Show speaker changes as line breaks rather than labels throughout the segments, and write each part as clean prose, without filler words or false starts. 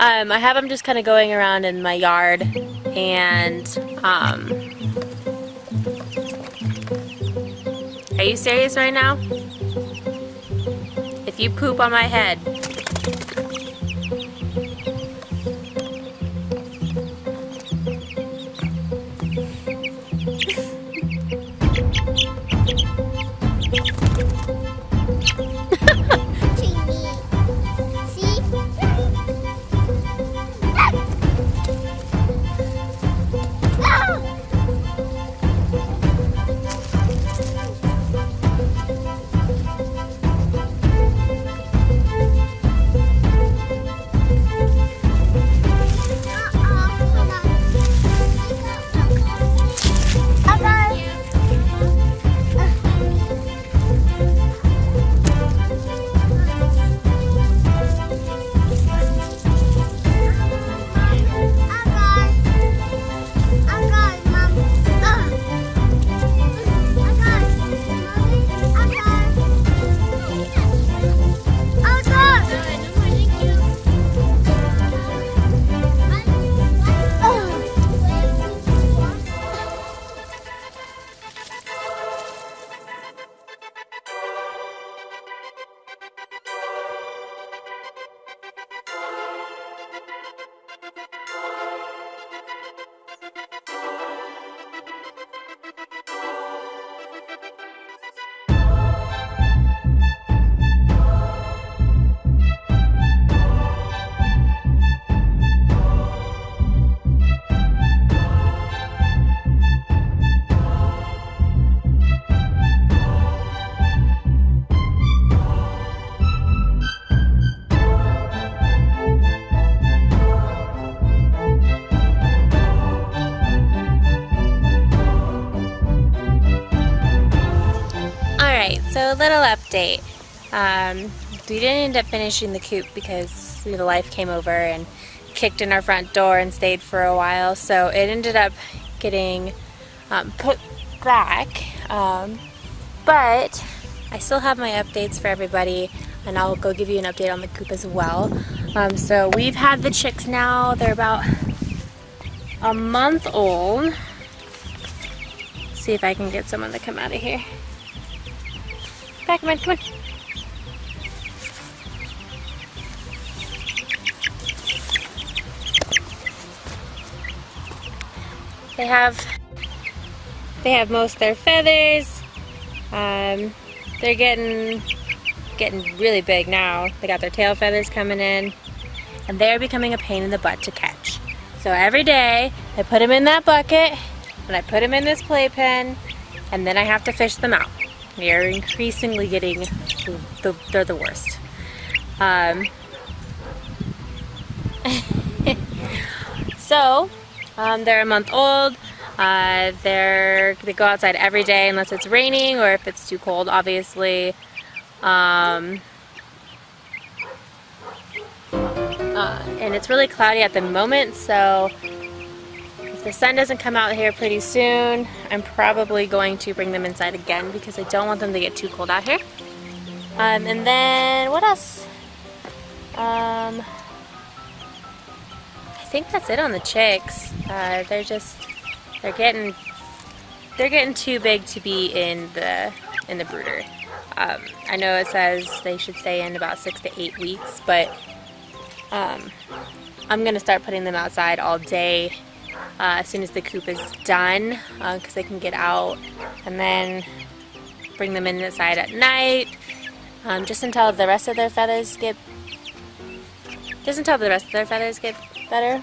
I have them just kind of going around in my yard, and are you serious right now? If you poop on my head. So a little update. We didn't end up finishing the coop because the life came over and kicked in our front door and stayed for a while. So it ended up getting put back. But I still have my updates for everybody, and I'll go give you an update on the coop as well. So we've had the chicks now. They're about a month old. Let's see if I can get someone to come out of here. Peckerman, come on. They have most of their feathers. They're getting really big now. They got their tail feathers coming in, and they're becoming a pain in the butt to catch. So every day I put them in that bucket, and I put them in this playpen, and then I have to fish them out. They're increasingly getting, they're the worst. So, they're a month old. They go outside every day unless it's raining or if it's too cold, obviously. And it's really cloudy at the moment, so if the sun doesn't come out here pretty soon, I'm probably going to bring them inside again because I don't want them to get too cold out here. And then what else? I think that's it on the chicks. They're getting too big to be in the brooder. I know it says they should stay in about 6 to 8 weeks, but I'm gonna start putting them outside all day as soon as the coop is done, because they can get out, and then bring them inside at night, just until the rest of their feathers get better.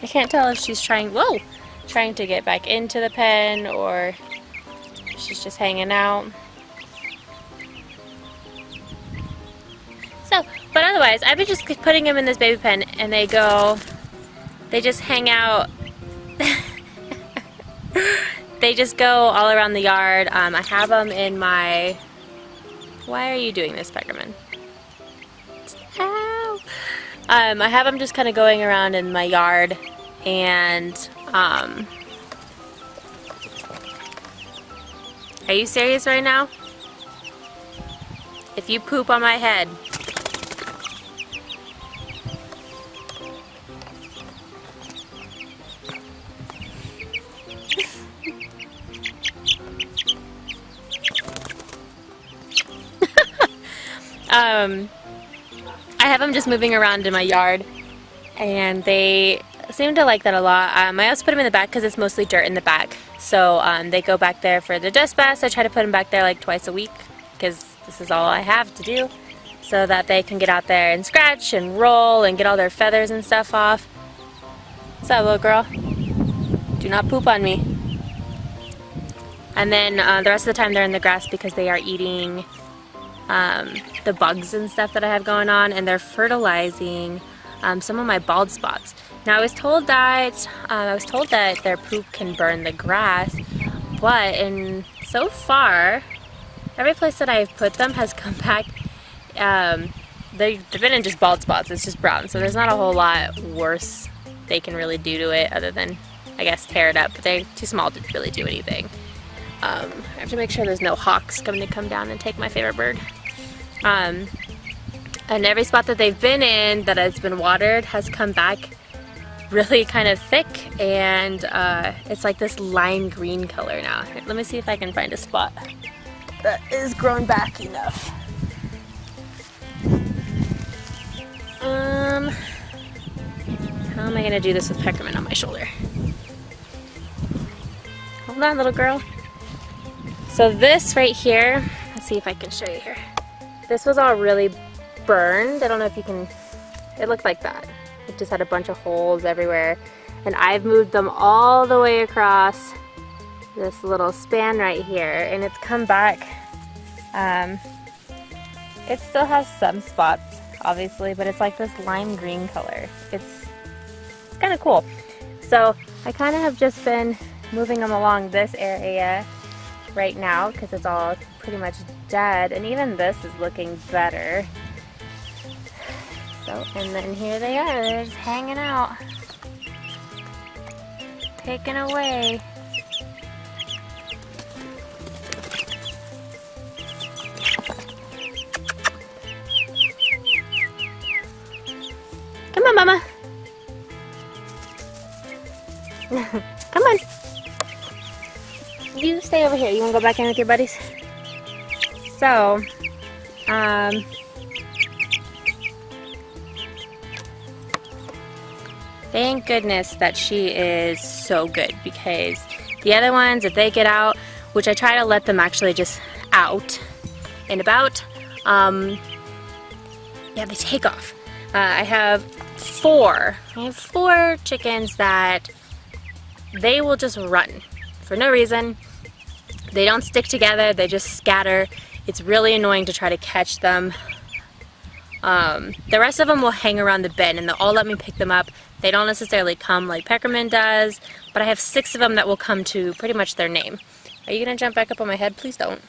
I can't tell if she's trying to get back into the pen or she's just hanging out. So, but otherwise, I've been just putting them in this baby pen, and they just hang out. They just go all around the yard. I have them in my... Why are you doing this, Peckerman? Ow! I have them just kind of going around in my yard, and are you serious right now? If you poop on my head. I have them just moving around in my yard, and they seem to like that a lot. I also put them in the back because it's mostly dirt in the back. So they go back there for the dust baths. I try to put them back there like twice a week because this is all I have to do, so that they can get out there and scratch and roll and get all their feathers and stuff off. What's up, little girl? Do not poop on me. And then the rest of the time they're in the grass because they are eating the bugs and stuff that I have going on, and they're fertilizing some of my bald spots. Now I was told that their poop can burn the grass, but so far every place that I've put them has come back. They've been in just bald spots. It's just brown, so there's not a whole lot worse they can really do to it other than, I guess, tear it up. But they're too small to really do anything. I have to make sure there's no hawks coming to come down and take my favorite bird. And every spot that they've been in that has been watered has come back really kind of thick, and it's like this lime green color now. Here, let me see if I can find a spot that is grown back enough. How am I gonna do this with Peckerman on my shoulder? Hold on, little girl. So this right here, let's see if I can show you here. This was all really burned. I don't know if you can, it looked like that. It just had a bunch of holes everywhere. And I've moved them all the way across this little span right here, and it's come back. It still has some spots, obviously, but it's like this lime green color. It's kind of cool. So I kind of have just been moving them along this area right now because it's all pretty much dead, and even this is looking better. So, and then here they are, they're just hanging out, taken away. Come on, Mama. Come on. You stay over here. You want to go back in with your buddies? So, thank goodness that she is so good, because the other ones, if they get out, which I try to let them actually just out and about, yeah, they take off. I have four chickens that they will just run for no reason. They don't stick together, they just scatter. It's really annoying to try to catch them. The rest of them will hang around the bin and they'll all let me pick them up. They don't necessarily come like Peckerman does, but I have 6 of them that will come to pretty much their name. Are you gonna jump back up on my head? Please don't.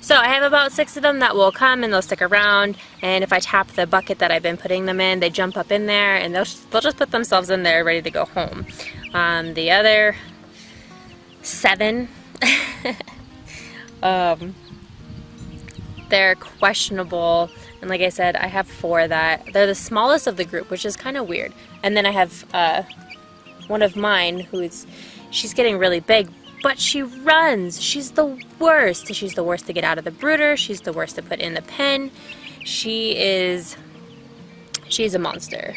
So I have about 6 of them that will come and they'll stick around, and if I tap the bucket that I've been putting them in, they jump up in there and they'll just put themselves in there ready to go home. The other 7, they're questionable, and like I said, I have 4 that they're the smallest of the group, which is kind of weird. And then I have one of mine she's getting really big, but she runs. She's the worst. She's the worst to get out of the brooder. She's the worst to put in the pen. She's a monster.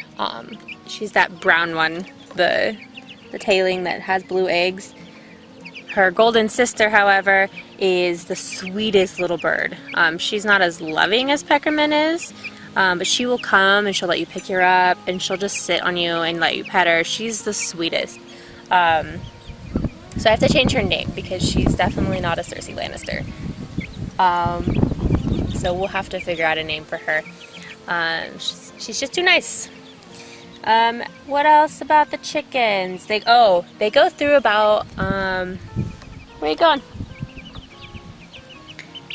She's that brown one, the tailing that has blue eggs. Her golden sister, however, is the sweetest little bird. She's not as loving as Peckerman is, but she will come and she'll let you pick her up, and she'll just sit on you and let you pet her. She's the sweetest. So I have to change her name because she's definitely not a Cersei Lannister. So we'll have to figure out a name for her. She's just too nice. What else about the chickens? They go through about, where are you going?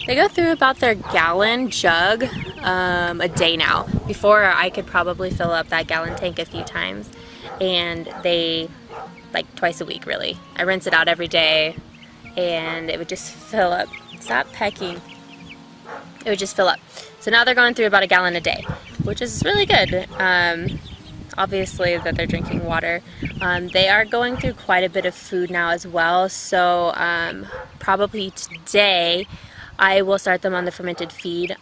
They go through about their gallon jug a day now. Before, I could probably fill up that gallon tank a few times, and they, like twice a week really. I rinse it out every day and it would just fill up. Stop pecking. It would just fill up. So now they're going through about a gallon a day, which is really good. obviously that they're drinking water. They are going through quite a bit of food now as well, so probably today I will start them on the fermented feed,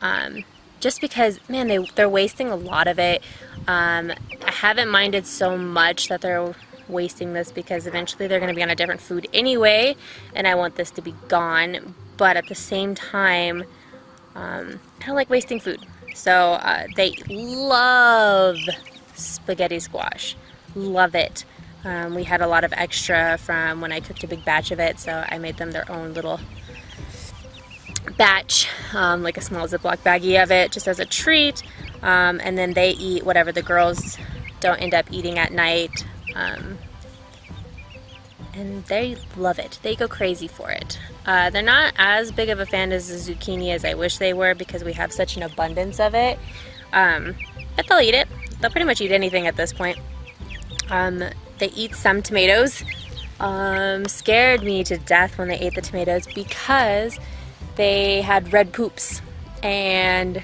just because, man, they're wasting a lot of it. I haven't minded so much that they're wasting this because eventually they're going to be on a different food anyway, and I want this to be gone, but at the same time, I don't like wasting food. So they love spaghetti squash, love it. We had a lot of extra from when I cooked a big batch of it, so I made them their own little batch, like a small Ziploc baggie of it, just as a treat. And then they eat whatever the girls don't end up eating at night, and they love it. They go crazy for it. They're not as big of a fan as the zucchini as I wish they were because we have such an abundance of it, but they'll eat it. They'll pretty much eat anything at this point. They eat some tomatoes. Scared me to death when they ate the tomatoes because they had red poops, and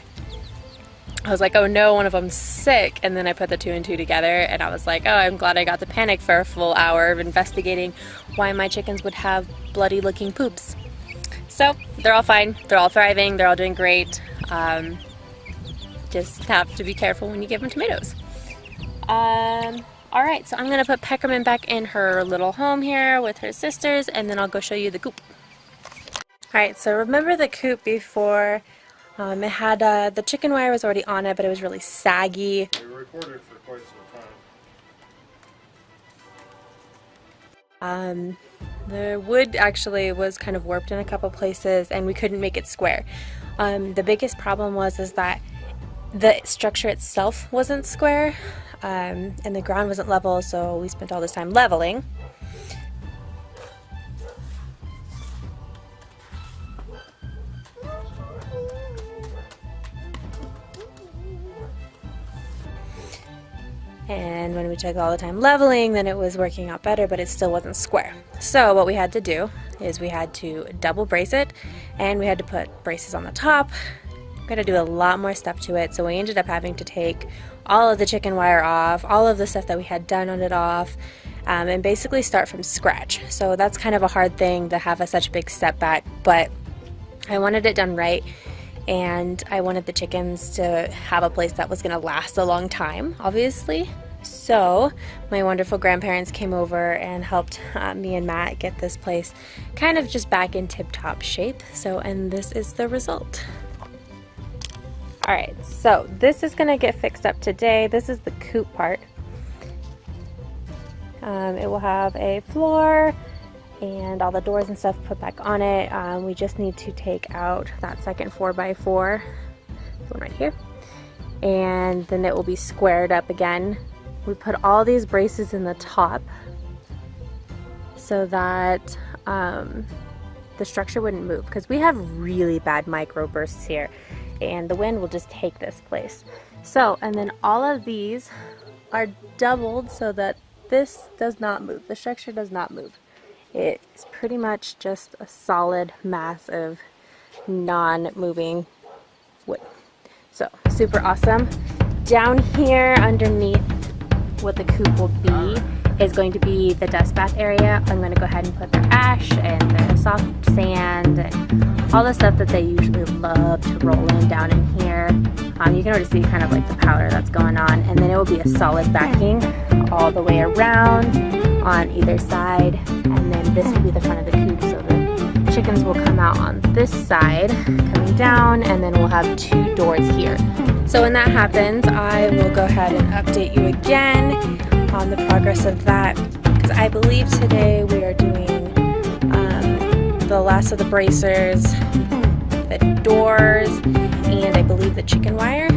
I was like, oh no, one of them's sick. And then I put the 2 and 2 together, and I was like, oh, I'm glad I got to panic for a full hour of investigating why my chickens would have bloody looking poops. So they're all fine, they're all thriving, they're all doing great. Just have to be careful when you give them tomatoes. Alright, so I'm gonna put Peckerman back in her little home here with her sisters, and then I'll go show you the coop. Alright, so remember the coop before? It had, the chicken wire was already on it, but it was really saggy.
We recorded for quite some
time. The wood actually was kind of warped in a couple places, and we couldn't make it square. The biggest problem was that the structure itself wasn't square, and the ground wasn't level, so we spent all this time leveling. And when we took all the time leveling, then it was working out better, but it still wasn't square. So what we had to do is we had to double brace it, and we had to put braces on the top. We had to do a lot more stuff to it, so we ended up having to take all of the chicken wire off, all of the stuff that we had done on it off, and basically start from scratch. So that's kind of a hard thing to have such a big step back, but I wanted it done right. And I wanted the chickens to have a place that was going to last a long time, obviously. So my wonderful grandparents came over and helped me and Matt get this place kind of just back in tip-top shape. So, and this is the result. Alright, so this is going to get fixed up today. This is the coop part. It will have a floor and all the doors and stuff put back on it. We just need to take out that second 4x4, this one right here, and then it will be squared up again. We put all these braces in the top so that the structure wouldn't move, because we have really bad microbursts here and the wind will just take this place. So, and then all of these are doubled so that this does not move, the structure does not move. It's pretty much just a solid mass of non-moving wood. So, super awesome. Down here underneath what the coop will be is going to be the dust bath area. I'm going to go ahead and put their ash and their soft sand and all the stuff that they usually love to roll in down in here. You can already see kind of like the powder that's going on, and then it will be a solid backing all the way around on either side, and then this will be the front of the coop, so the chickens will come out on this side coming down, and then we'll have 2 doors here. So when that happens, I will go ahead and update you again on the progress of that, because I believe today we are doing the last of the bracers, the doors, and I believe the chicken wire.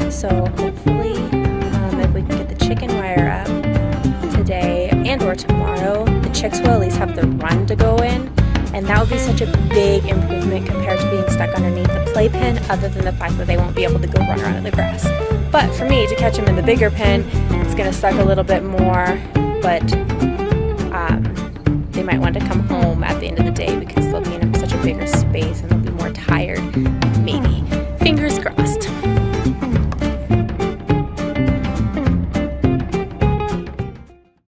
So hopefully if we can get the chicken wire up today and or tomorrow, the chicks will at least have the run to go in, and that would be such a big improvement compared to being stuck underneath the playpen, other than the fact that they won't be able to go run around in the grass. But for me to catch them in the bigger pen, it's going to suck a little bit more, but they might want to come home at the end of the day because they'll be in such a bigger space and they'll be more tired.